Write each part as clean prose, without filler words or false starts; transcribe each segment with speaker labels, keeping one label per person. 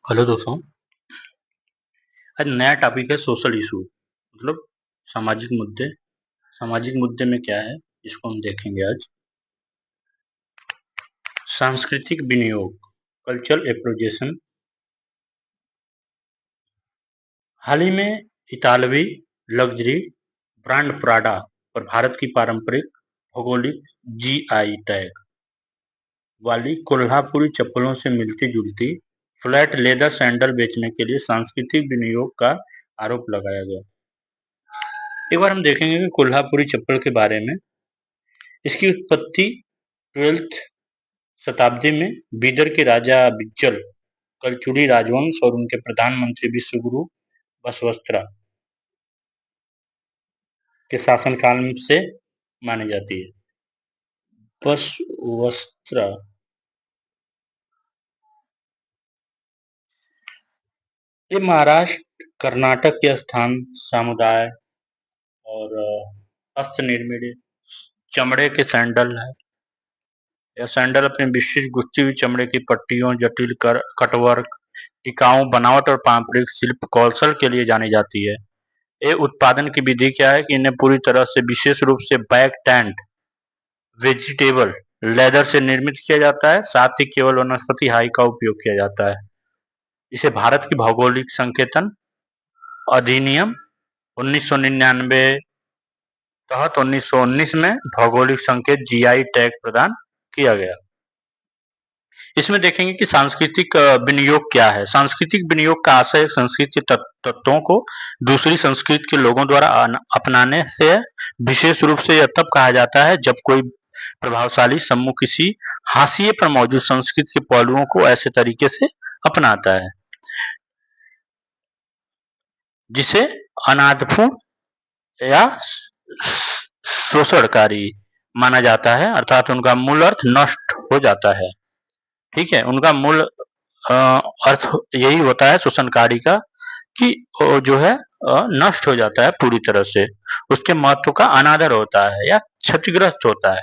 Speaker 1: Hello दोस्तों। आज नया टॉपिक है सोशल इशू, मतलब सामाजिक मुद्दे। सामाजिक मुद्दे में क्या है, इसको हम देखेंगे आज। सांस्कृतिक विनियोग, कल्चरल एप्रोप्रिएशन। हाल ही में इतालवी लग्जरी ब्रांड प्राडा पर भारत की पारंपरिक भौगोलिक जीआई टैग वाली कोल्हापुरी चप्पलों से मिलती जुलती फ्लैट लेदर सैंडल बेचने के लिए सांस्कृतिक विनियोग का आरोप लगाया गया। एक बार हम देखेंगे कि कोल्हापुरी चप्पल के बारे में। इसकी उत्पत्ति 12th शताब्दी में बीदर के राजा बिज्जल कलचुरी राजवंश और उनके प्रधानमंत्री विश्वगुरु बसवस्त्रा के शासनकाल से मानी जाती है। बसवस्त्रा ये महाराष्ट्र कर्नाटक के स्थान समुदाय और हस्तनिर्मित चमड़े के सैंडल है। यह सैंडल अपने विशिष्ट गुथी हुई चमड़े की पट्टियों, जटिल कटवर्क, टिकाऊ बनावट और पारंपरिक शिल्प कौशल के लिए जानी जाती है। ये उत्पादन की विधि क्या है कि इन्हें पूरी तरह से विशेष रूप से बैक टैंड वेजिटेबल लेदर से निर्मित किया जाता है, साथ ही केवल वनस्पति हाई का उपयोग किया जाता है। इसे भारत की भौगोलिक संकेतन अधिनियम 1999 तहत 1919 में भौगोलिक संकेत जीआई टैग प्रदान किया गया। इसमें देखेंगे कि सांस्कृतिक विनियोग क्या है। सांस्कृतिक विनियोग का आशय संस्कृति के तत्वों को दूसरी संस्कृति के लोगों द्वारा अपनाने से विशेष रूप से यह तब कहा जाता है जब कोई प्रभावशाली समूह किसी हाशिए पर मौजूद संस्कृति के पहलुओं को ऐसे तरीके से अपनाता है जिसे अनादरपूर्ण या शोषणकारी माना जाता है, अर्थात उनका मूल अर्थ नष्ट हो जाता है। ठीक है, उनका मूल अर्थ यही होता है शोषणकारी का कि जो है नष्ट हो जाता है पूरी तरह से, उसके महत्व का अनादर होता है या क्षतिग्रस्त होता है।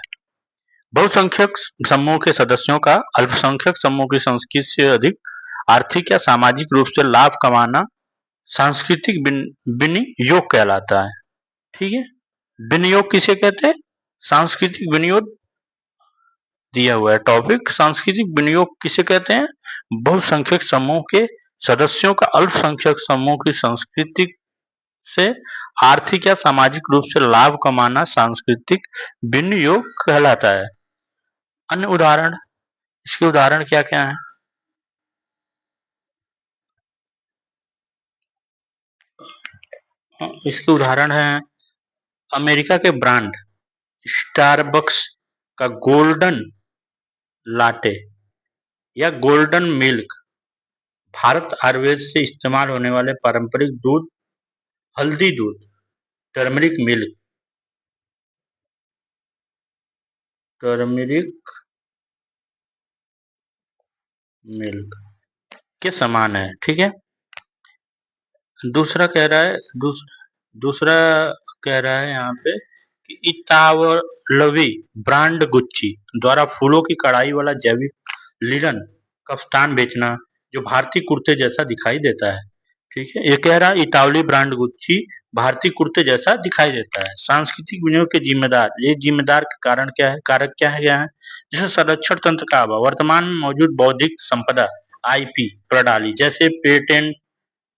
Speaker 1: बहुसंख्यक समूह के सदस्यों का अल्पसंख्यक समूह की संस्कृति से अधिक आर्थिक या सामाजिक रूप से लाभ कमाना सांस्कृतिक विनियोग कहलाता है। ठीक है, विनियोग किसे कहते हैं? सांस्कृतिक विनियोग दिया हुआ है टॉपिक। सांस्कृतिक विनियोग किसे कहते हैं? बहुसंख्यक समूह के सदस्यों का अल्पसंख्यक समूह की संस्कृति से आर्थिक या सामाजिक रूप से लाभ कमाना सांस्कृतिक विनियोग कहलाता है। अन्य उदाहरण, इसके उदाहरण क्या क्या है? इसके उदाहरण है अमेरिका के ब्रांड स्टारबक्स का गोल्डन लाटे या गोल्डन मिल्क, भारत आयुर्वेद से इस्तेमाल होने वाले पारंपरिक दूध, हल्दी दूध, टर्मरिक मिल्क, टर्मरिक मिल्क के समान है। ठीक है, दूसरा कह रहा है दूसरा कह रहा है यहाँ पे कि इतावलवी ब्रांड गुच्ची द्वारा फूलों की कढ़ाई वाला जैविक लिनन कफ्तान बेचना जो भारतीय कुर्ते जैसा दिखाई देता है। ठीक है, ये कह रहा है इतावली ब्रांड गुच्ची भारतीय कुर्ते जैसा दिखाई देता है। सांस्कृतिक विनियोग के जिम्मेदार, ये जिम्मेदार का कारण क्या है, कारक क्या है? जैसे संरक्षण तंत्र का अभाव, वर्तमान में मौजूद बौद्धिक संपदा आईपी प्रणाली जैसे पेटेंट,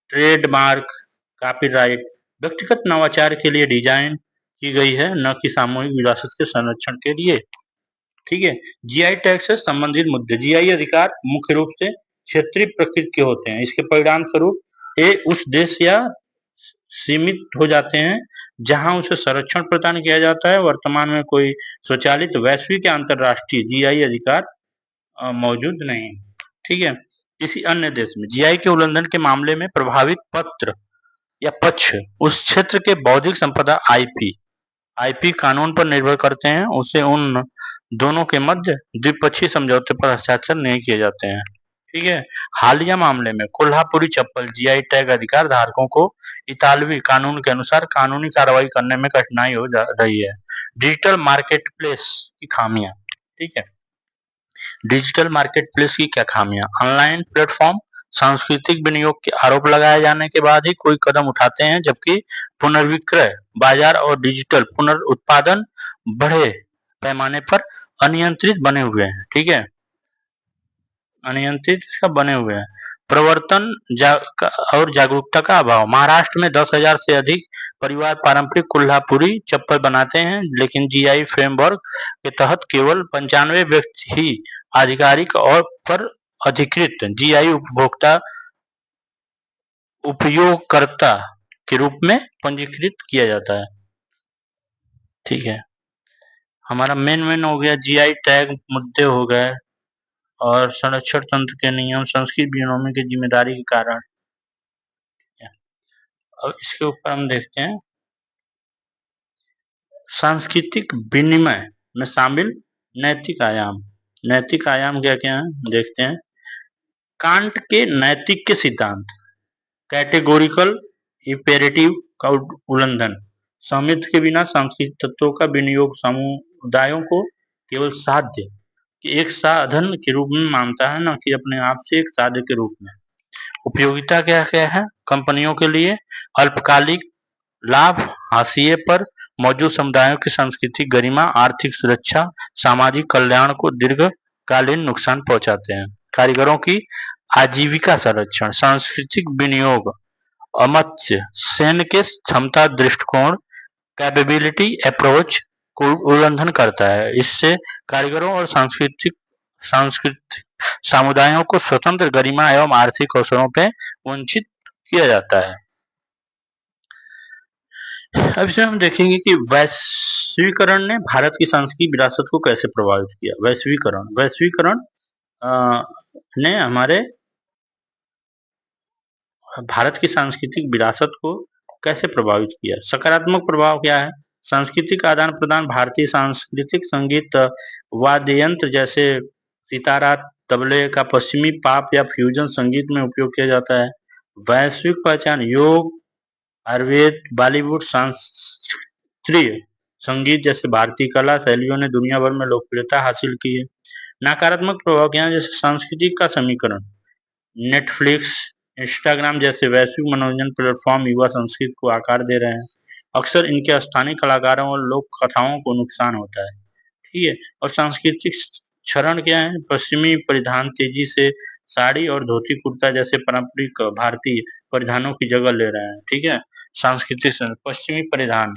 Speaker 1: ट्रेडमार्क, कॉपीराइट व्यक्तिगत नवाचार के लिए डिजाइन की गई है, न कि सामूहिक विरासत के संरक्षण के लिए। ठीक है, जीआई टैग से संबंधित मुद्दे। जीआई अधिकार मुख्य रूप से क्षेत्रीय प्रकृति के होते हैं। इसके परिणाम स्वरूप ये उस देश या सीमित हो जाते हैं जहां उसे संरक्षण प्रदान किया जाता है। वर्तमान में कोई स्वचालित वैश्विक या अंतरराष्ट्रीय जीआई अधिकार मौजूद नहीं। ठीक है, किसी अन्य देश में जीआई के उल्लंघन के मामले में प्रभावित पत्र या पक्ष उस क्षेत्र के बौद्धिक संपदा आईपी कानून पर निर्भर करते हैं। उसे उन दोनों के मध्य द्विपक्षीय समझौते पर हस्ताक्षर नहीं किए जाते हैं। ठीक है, हालिया मामले में कोल्हापुरी चप्पल जीआई टैग अधिकार धारकों को इतालवी कानून के अनुसार कानूनी कार्रवाई करने में कठिनाई हो जा रही है। डिजिटल मार्केट प्लेस की खामियां। ठीक है, डिजिटल मार्केट प्लेस की क्या खामियां? ऑनलाइन प्लेटफॉर्म सांस्कृतिक विनियोग के आरोप लगाए जाने के बाद ही कोई कदम उठाते हैं, जबकि पुनर्विक्रय बाजार और डिजिटल पुनर्उत्पादन बड़े पैमाने पर अनियंत्रित बने हुए हैं। ठीक है, अनियंत्रित सब बने हुए हैं। प्रवर्तन और जागरूकता का अभाव। महाराष्ट्र में 10,000 से अधिक परिवार पारंपरिक कोल्हापुरी चप्पल बनाते हैं, लेकिन जीआई फ्रेमवर्क के तहत केवल 95 व्यक्ति ही आधिकारिक और पर अधिकृत जीआई उपयोगकर्ता के रूप में पंजीकृत किया जाता है। ठीक है, हमारा मेन हो गया जीआई टैग मुद्दे हो गए और संरक्षण तंत्र के नियम, संस्कृत विनिमय की जिम्मेदारी के कारण। अब इसके ऊपर हम देखते हैं सांस्कृतिक विनिमय में शामिल नैतिक आयाम। नैतिक आयाम क्या क्या है देखते हैं। कांट के नैतिक के सिद्धांत, कैटेगोरिकल इम्पेरेटिव का उल्लंघन, स्वामित्व के बिना सांस्कृतिक तत्वों का विनियोग समुदायों को केवल साध्य कि एक साधन के रूप में मानता है, न कि अपने आप से एक साध्य के रूप में। उपयोगिता क्या क्या है कंपनियों के लिए, अल्पकालिक लाभ, हाशिए पर मौजूद समुदायों की सांस्कृतिक गरिमा, आर्थिक सुरक्षा, सामाजिक कल्याण को दीर्घकालीन नुकसान पहुंचाते हैं। कारीगरों की आजीविका संरक्षण, सांस्कृतिक विनियोग अमर्त्य सेन के क्षमता दृष्टिकोण, कैपेबिलिटी अप्रोच को उल्लंघन करता है। इससे कारीगरों और सांस्कृतिक समुदायों को स्वतंत्र गरिमा एवं आर्थिक अवसरों पे वंचित किया जाता है। अब इसमें हम देखेंगे कि वैश्वीकरण ने भारत की सांस्कृतिक विरासत को कैसे प्रभावित किया। वैश्वीकरण ने हमारे भारत की सांस्कृतिक विरासत को कैसे प्रभावित किया। सकारात्मक प्रभाव क्या है, सांस्कृतिक आदान प्रदान, भारतीय सांस्कृतिक संगीत वाद्य यंत्र जैसे सितारा, तबले का पश्चिमी पॉप या फ्यूजन संगीत में उपयोग किया जाता है। वैश्विक पहचान, योग, आयुर्वेद, बॉलीवुड, शास्त्रीय संगीत जैसे भारतीय कला शैलियों ने दुनिया भर में लोकप्रियता हासिल की है। नकारात्मक प्रभाव क्या है, जैसे सांस्कृतिक का समीकरण, नेटफ्लिक्स, इंस्टाग्राम जैसे वैश्विक मनोरंजन प्लेटफॉर्म युवा संस्कृति को आकार दे रहे हैं। अक्सर इनके स्थानीय कलाकारों और लोक कथाओं को नुकसान होता है। ठीक है, और सांस्कृतिक क्षरण क्या है, पश्चिमी परिधान तेजी से साड़ी और धोती कुर्ता जैसे पारंपरिक भारतीय परिधानों की जगह ले रहे हैं। ठीक है, सांस्कृतिक पश्चिमी परिधान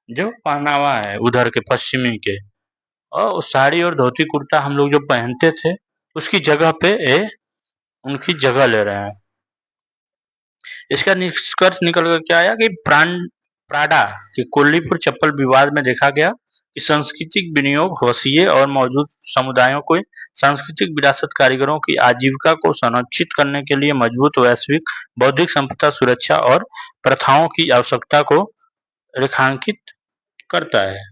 Speaker 1: जो पहनावा है उधर के पश्चिमी के, और साड़ी और धोती कुर्ता हम लोग जो पहनते थे उसकी जगह पे उनकी जगह ले रहे हैं। इसका निष्कर्ष निकल कर क्या आया कि प्राडा के कोल्हापुर चप्पल विवाद में देखा गया कि सांस्कृतिक विनियोग होशिये और मौजूद समुदायों को सांस्कृतिक विरासत कारीगरों की आजीविका को संरक्षित करने के लिए मजबूत वैश्विक बौद्धिक संपदा सुरक्षा और प्रथाओं की आवश्यकता को रेखांकित करता है।